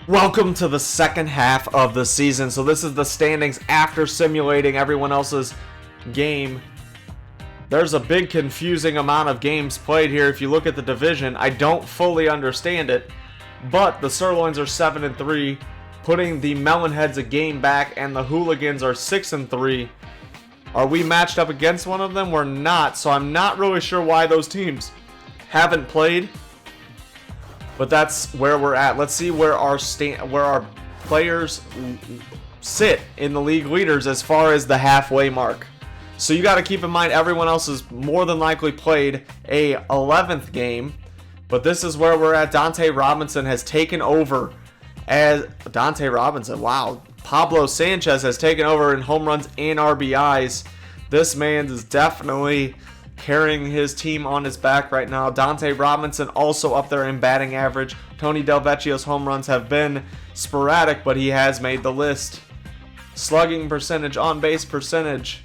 Welcome to the second half of the season. So this is the standings after simulating everyone else's game. There's a big confusing amount of games played here. If you look at the division, I don't fully understand it, but the Sirloins are 7-3, putting the Melonheads a game back, and the Hooligans are 6-3. Are we matched up against one of them? We're not, so I'm not really sure why those teams haven't played. But that's where we're at. Let's see where our players sit in the league leaders as far as the halfway mark. So you got to keep in mind everyone else has more than likely played a 11th game. But this is where we're at. Dante Robinson has taken over as wow. Pablo Sanchez has taken over in home runs and RBIs. This man is definitely carrying his team on his back right now. Dante Robinson also up there in batting average. Tony Del Vecchio's home runs have been sporadic, but he has made the list. Slugging percentage, on base percentage,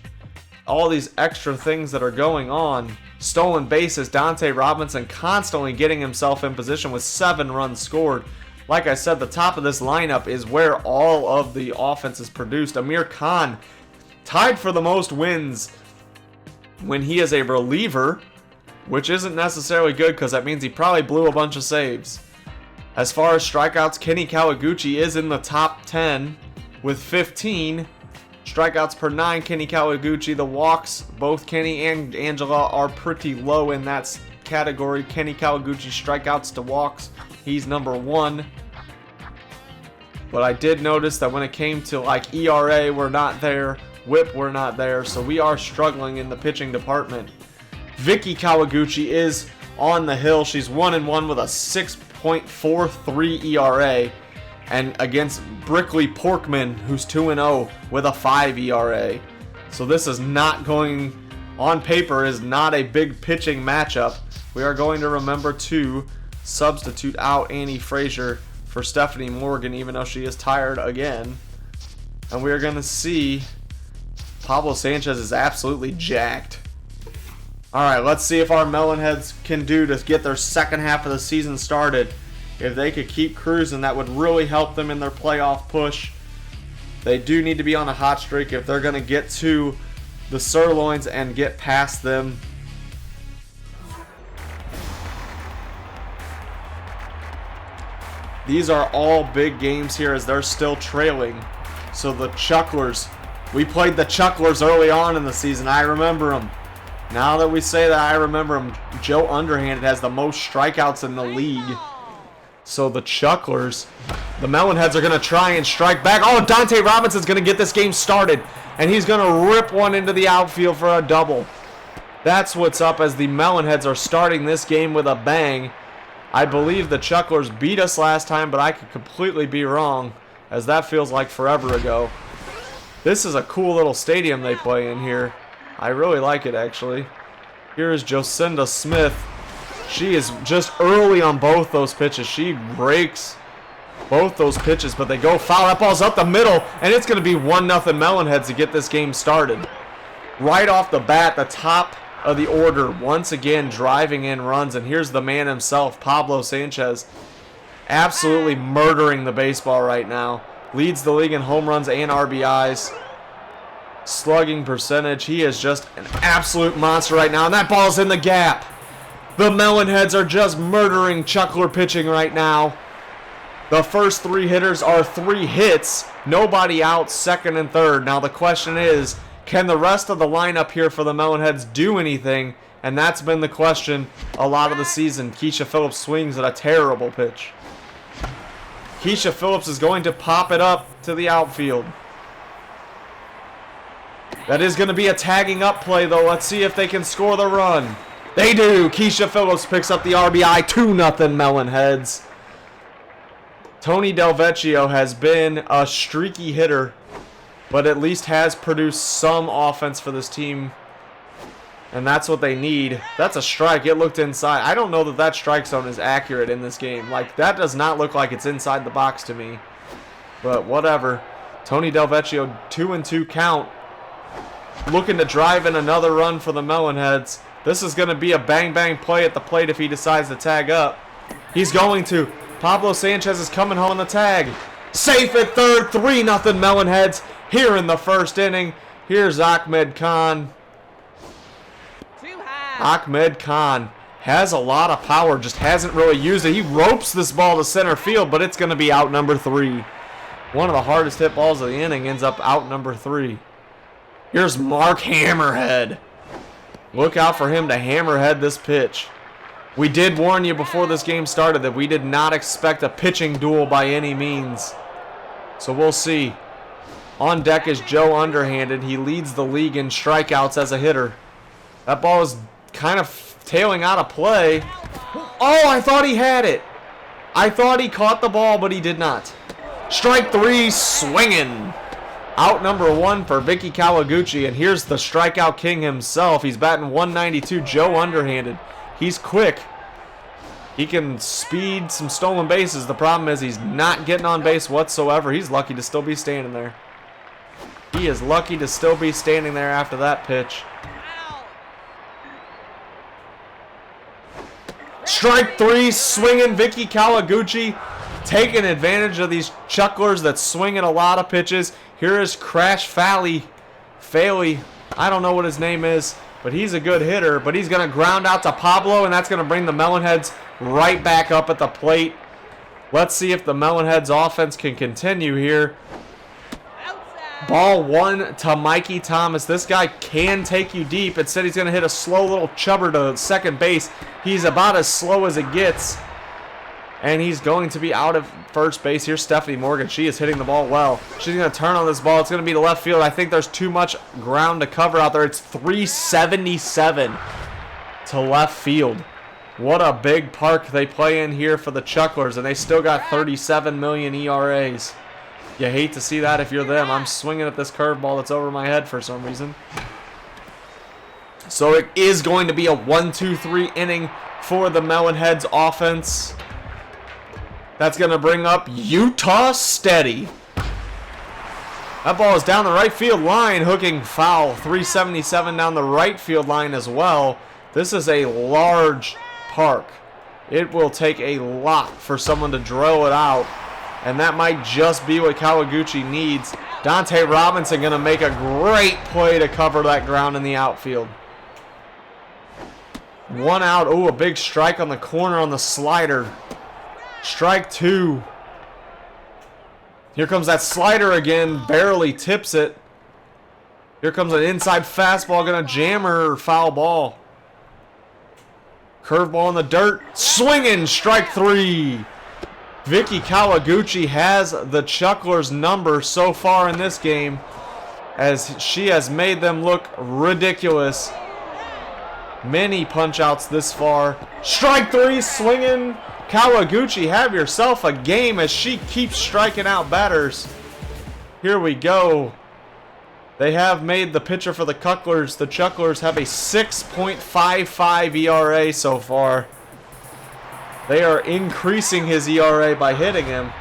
all these extra things that are going on. Stolen bases, Dante Robinson constantly getting himself in position with 7 runs scored. Like I said, the top of this lineup is where all of the offense is produced. Amir Khan tied for the most wins when he is a reliever, which isn't necessarily good because that means he probably blew a bunch of saves. As far as strikeouts, Kenny Kawaguchi is in the top 10 with 15 strikeouts per 9. Kenny Kawaguchi. The walks, both Kenny and Angela are pretty low in that category. Kenny Kawaguchi strikeouts to walks, he's number 1. But I did notice that when it came to like ERA, we're not there. Whip, we're not there, so we are struggling in the pitching department. Vicky Kawaguchi is on the hill. She's 1-1 with a 6.43 ERA, and against Brickley Porkman, who's 2-0 with a 5 ERA. So this is not going, on paper, is not a big pitching matchup. We are going to remember to substitute out Annie Frazier for Stephanie Morgan, even though she is tired again. And we are going to see Pablo Sanchez is absolutely jacked. Alright, let's see if our Melonheads can do to get their second half of the season started. If they could keep cruising, that would really help them in their playoff push. They do need to be on a hot streak if they're going to get to the Sirloins and get past them. These are all big games here as they're still trailing. So the Chucklers, we played the Chucklers early on in the season. I remember them. Now that we say that, I remember them. Joe Underhanded has the most strikeouts in the league. So the Chucklers, the Melonheads are going to try and strike back. Oh, Dante Robinson's going to get this game started. And he's going to rip one into the outfield for a double. That's what's up as the Melonheads are starting this game with a bang. I believe the Chucklers beat us last time, but I could completely be wrong, as that feels like forever ago. This is a cool little stadium they play in here. I really like it, actually. Here is Jocinda Smith. She is just early on both those pitches. She breaks both those pitches, but they go foul. That ball's up the middle, and it's going to be 1-0 Melonheads to get this game started. Right off the bat, the top of the order, once again driving in runs, and here's the man himself, Pablo Sanchez, absolutely murdering the baseball right now. Leads the league in home runs and RBIs. Slugging percentage, he is just an absolute monster right now, and that ball's in the gap. The Melonheads are just murdering Chuckler pitching right now. The first 3 hitters are 3 hits, nobody out, second and third. Now the question is, can the rest of the lineup here for the Melonheads do anything? And that's been the question a lot of the season. Keisha Phillips swings at a terrible pitch. Keisha Phillips is going to pop it up to the outfield. That is going to be a tagging up play, though. Let's see if they can score the run. They do. Keisha Phillips picks up the RBI. 2-0 Melonheads. Tony Del Vecchio has been a streaky hitter, but at least has produced some offense for this team. And that's what they need. That's a strike. It looked inside. I don't know that that strike zone is accurate in this game. Like, that does not look like it's inside the box to me. But whatever. Tony Del Vecchio, 2-2 count. Looking to drive in another run for the Melonheads. This is going to be a bang-bang play at the plate if he decides to tag up. He's going to. Pablo Sanchez is coming home on the tag. Safe at third, 3-0 Melonheads here in the first inning. Here's Ahmed Khan. Ahmed Khan has a lot of power, just hasn't really used it. He ropes this ball to center field, but it's going to be out number 3. One of the hardest hit balls of the inning ends up out number 3. Here's Mark Hammerhead. Look out for him to hammerhead this pitch. We did warn you before this game started that we did not expect a pitching duel by any means. So we'll see. On deck is Joe Underhanded. He leads the league in strikeouts as a hitter. That ball is kind of tailing out of play. Oh, I thought he had it. I thought he caught the ball, but he did not. Strike 3, swinging. Out number 1 for Vicky Kawaguchi, and here's the strikeout king himself. He's batting 192, Joe Underhanded. He's quick. He can speed some stolen bases. The problem is he's not getting on base whatsoever. He's lucky to still be standing there. He is lucky to still be standing there after that pitch. Strike 3, swinging Vicky Kawaguchi, taking advantage of these chucklers that swing at a lot of pitches. Here is Crash Faley. I don't know what his name is, but he's a good hitter. But he's going to ground out to Pablo, and that's going to bring the Melonheads right back up at the plate. Let's see if the Melonheads offense can continue here. Ball 1 to Mikey Thomas. This guy can take you deep. Instead, he's going to hit a slow little chubber to second base. He's about as slow as it gets. And he's going to be out of first base. Here's Stephanie Morgan. She is hitting the ball well. She's going to turn on this ball. It's going to be to left field. I think there's too much ground to cover out there. It's 377 to left field. What a big park they play in here for the Chucklers. And they still got 37 million ERAs. You hate to see that if you're them. I'm swinging at this curveball that's over my head for some reason. So it is going to be a 1-2-3 inning for the Melonheads offense. That's going to bring up Utah Steady. That ball is down the right field line, hooking foul. 377 down the right field line as well. This is a large park. It will take a lot for someone to drill it out. And that might just be what Kawaguchi needs. Dante Robinson going to make a great play to cover that ground in the outfield. 1 out. Oh, a big strike on the corner on the slider. Strike 2. Here comes that slider again. Barely tips it. Here comes an inside fastball. Going to jam her. Foul ball. Curveball in the dirt. Swinging. Strike 3. Vicky Kawaguchi has the Chucklers' number so far in this game, as she has made them look ridiculous. Many punch-outs this far. Strike 3, swinging. Kawaguchi, have yourself a game as she keeps striking out batters. Here we go. They have made the pitcher for the Chucklers. The Chucklers have a 6.55 ERA so far. They are increasing his ERA by hitting him,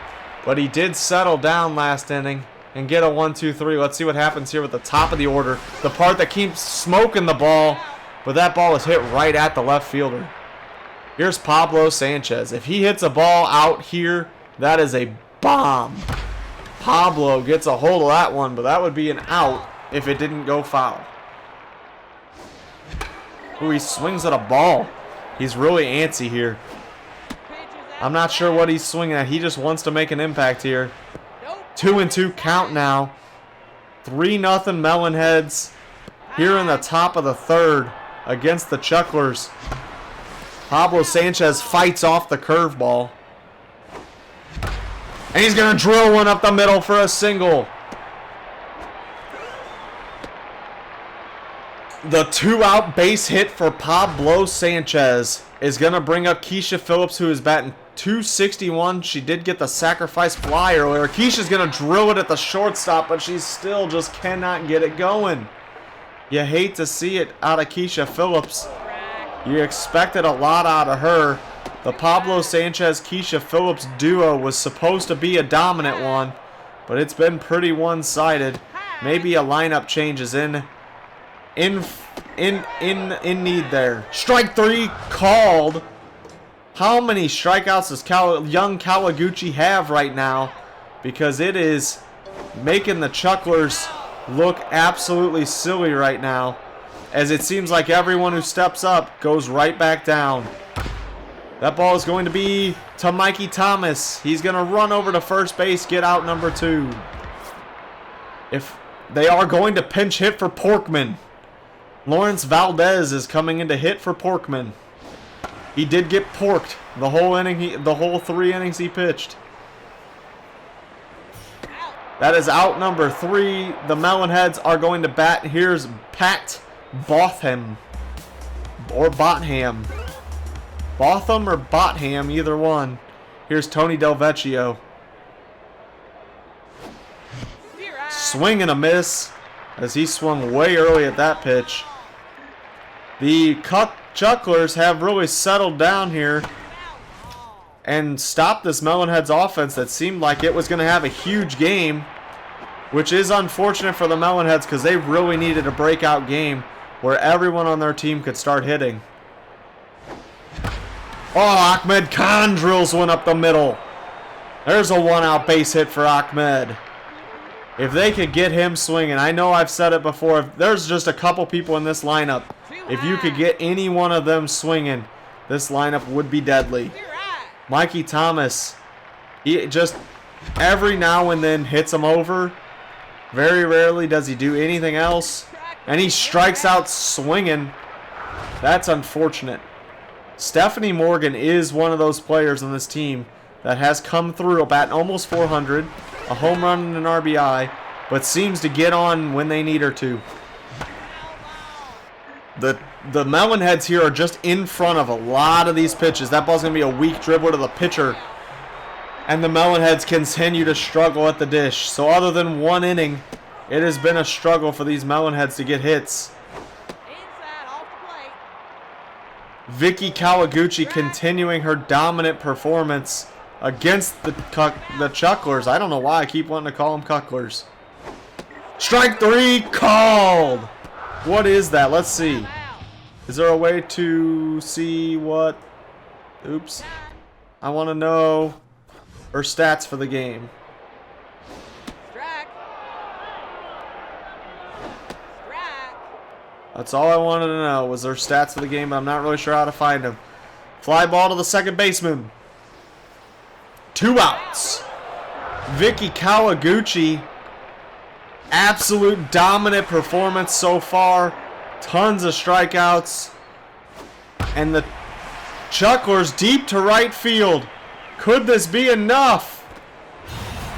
but he did settle down last inning and get a 1-2-3. Let's see what happens here with the top of the order. The part that keeps smoking the ball, but that ball is hit right at the left fielder. Here's Pablo Sanchez. If he hits a ball out here, that is a bomb. Pablo gets a hold of that one, but that would be an out if it didn't go foul. Ooh, he swings at a ball. He's really antsy here. I'm not sure what he's swinging at. He just wants to make an impact here. 2-2 count now. 3-0 Melonheads here in the top of the third against the Chucklers. Pablo Sanchez fights off the curveball. And he's going to drill one up the middle for a single. The 2-out base hit for Pablo Sanchez is going to bring up Keisha Phillips, who is batting .261. She did get the sacrifice fly earlier. Keisha's going to drill it at the shortstop, but she still just cannot get it going. You hate to see it out of Keisha Phillips. You expected a lot out of her. The Pablo Sanchez-Keisha Phillips duo was supposed to be a dominant one, but it's been pretty one-sided. Maybe a lineup change is in need there. Strike 3 called. How many strikeouts does young Kawaguchi have right now? Because it is making the Chucklers look absolutely silly right now, as it seems like everyone who steps up goes right back down. That ball is going to be to Mikey Thomas. He's going to run over to first base, get out number 2. If they are going to pinch hit for Porkman. Lawrence Valdez is coming in to hit for Porkman. He did get porked the whole inning, the whole 3 innings he pitched. That is out number 3. The Melonheads are going to bat. Here's Pat Botham. Or Botham. Botham or Botham, either one. Here's Tony Del Vecchio. Swing and a miss, as he swung way early at that pitch. The Chucklers have really settled down here and stopped this Melonheads offense that seemed like it was going to have a huge game, which is unfortunate for the Melonheads because they really needed a breakout game where everyone on their team could start hitting. Oh, Ahmed Khan drills one up the middle. There's a 1-out base hit for Ahmed. If they could get him swinging, I know I've said it before, if there's just a couple people in this lineup, if you could get any one of them swinging, this lineup would be deadly. Mikey Thomas, he just every now and then hits him over. Very rarely does he do anything else. And he strikes out swinging. That's unfortunate. Stephanie Morgan is one of those players on this team that has come through batting almost 400, a home run and an RBI, but seems to get on when they need her to. The Melonheads here are just in front of a lot of these pitches. That ball's going to be a weak dribbler to the pitcher. And the Melonheads continue to struggle at the dish. So other than 1 inning, it has been a struggle for these Melonheads to get hits. Vicky Kawaguchi continuing her dominant performance against the Chucklers. I don't know why I keep wanting to call them Cucklers. Strike 3 called. What is that? Let's see. Is there a way to see what? Oops. I want to know her stats for the game. That's all I wanted to know was her stats for the game, but I'm not really sure how to find them. Fly ball to the second baseman. 2 outs. Vicky Kawaguchi. Absolute dominant performance so far. Tons of strikeouts. And the Chucklers deep to right field. Could this be enough?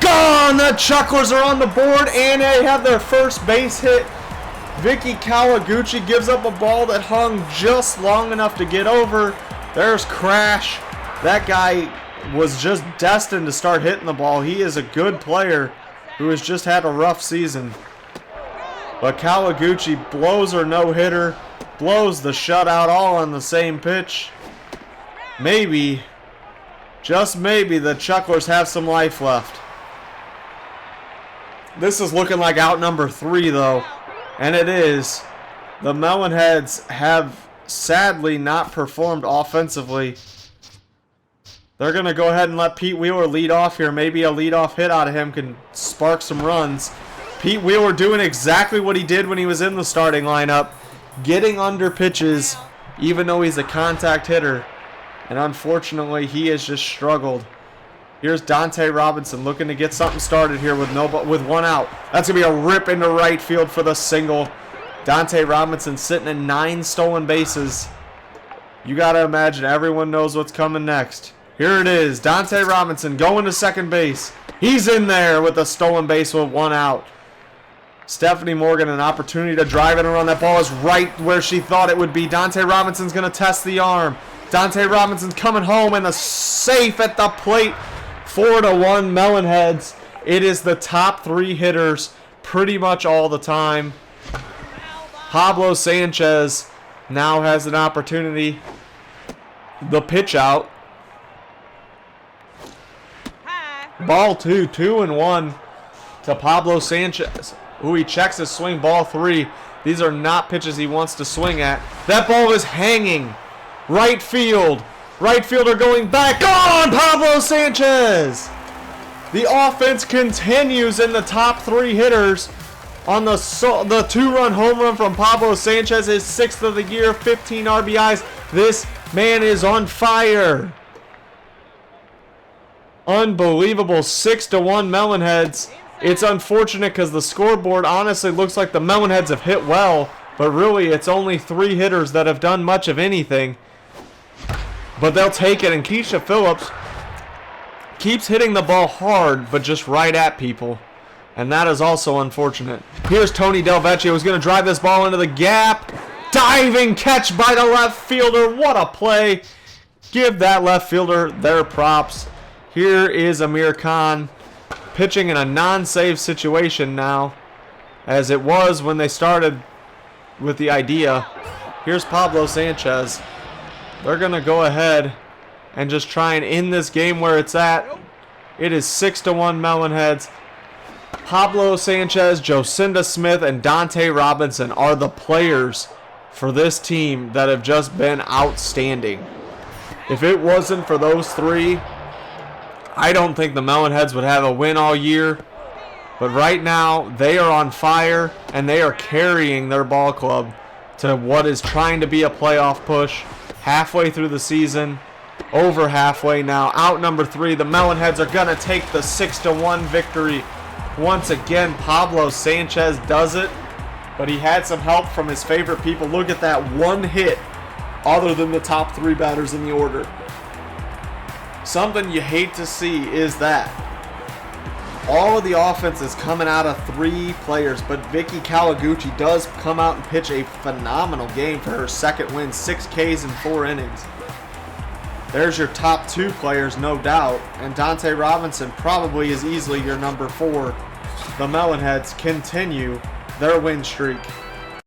Gone! The Chucklers are on the board and they have their first base hit. Vicky Kawaguchi gives up a ball that hung just long enough to get over. There's Crash. That guy was just destined to start hitting the ball. He is a good player who has just had a rough season. But Kawaguchi blows her no-hitter, blows the shutout all on the same pitch. Maybe, just maybe, the Chucklers have some life left. This is looking like out number 3 though, and it is. The Melonheads have sadly not performed offensively. They're going to go ahead and let Pete Wheeler lead off here. Maybe a leadoff hit out of him can spark some runs. Pete Wheeler doing exactly what he did when he was in the starting lineup. Getting under pitches, even though he's a contact hitter. And unfortunately, he has just struggled. Here's Dante Robinson looking to get something started here with 1 out. That's going to be a rip into right field for the single. Dante Robinson sitting at 9 stolen bases. You got to imagine everyone knows what's coming next. Here it is. Dante Robinson going to second base. He's in there with a stolen base with 1 out. Stephanie Morgan, an opportunity to drive it and run. That ball is right where she thought it would be. Dante Robinson's going to test the arm. Dante Robinson's coming home and a safe at the plate. 4-1 Melonheads. It is the top 3 hitters pretty much all the time. Pablo Sanchez now has an opportunity. The pitch out. Ball 2, 2-1 to Pablo Sanchez, who he checks his swing. Ball 3. These are not pitches he wants to swing at. That ball is hanging. Right field. Right fielder going back. Gone! Pablo Sanchez! The offense continues in the top 3 hitters on the 2-run home run from Pablo Sanchez, his 6th of the year, 15 RBIs. This man is on fire. Unbelievable. 6-1 Melonheads. It's unfortunate because the scoreboard honestly looks like the Melonheads have hit well, but really it's only 3 hitters that have done much of anything. But they'll take it, and Keisha Phillips keeps hitting the ball hard, but just right at people. And that is also unfortunate. Here's Tony Del Vecchio, who's going to drive this ball into the gap. Diving catch by the left fielder. What a play. Give that left fielder their props. Here is Amir Khan pitching in a non-save situation now, as it was when they started with the idea. Here's Pablo Sanchez. They're going to go ahead and just try and end this game where it's at. It is 6-1 Melonheads. Pablo Sanchez, Jocinda Smith, and Dante Robinson are the players for this team that have just been outstanding. If it wasn't for those 3, I don't think the Melonheads would have a win all year. But right now, they are on fire, and they are carrying their ball club to what is trying to be a playoff push. Halfway through the season, over halfway now. Out number 3, the Melonheads are going to take the 6-1 victory. Once again, Pablo Sanchez does it, but he had some help from his favorite people. Look at that one hit other than the top 3 batters in the order. Something you hate to see is that all of the offense is coming out of 3 players, but Vicky Kawaguchi does come out and pitch a phenomenal game for her 2nd win, 6 Ks in 4 innings. There's your top 2 players, no doubt, and Dante Robinson probably is easily your number 4. The Melonheads continue their win streak.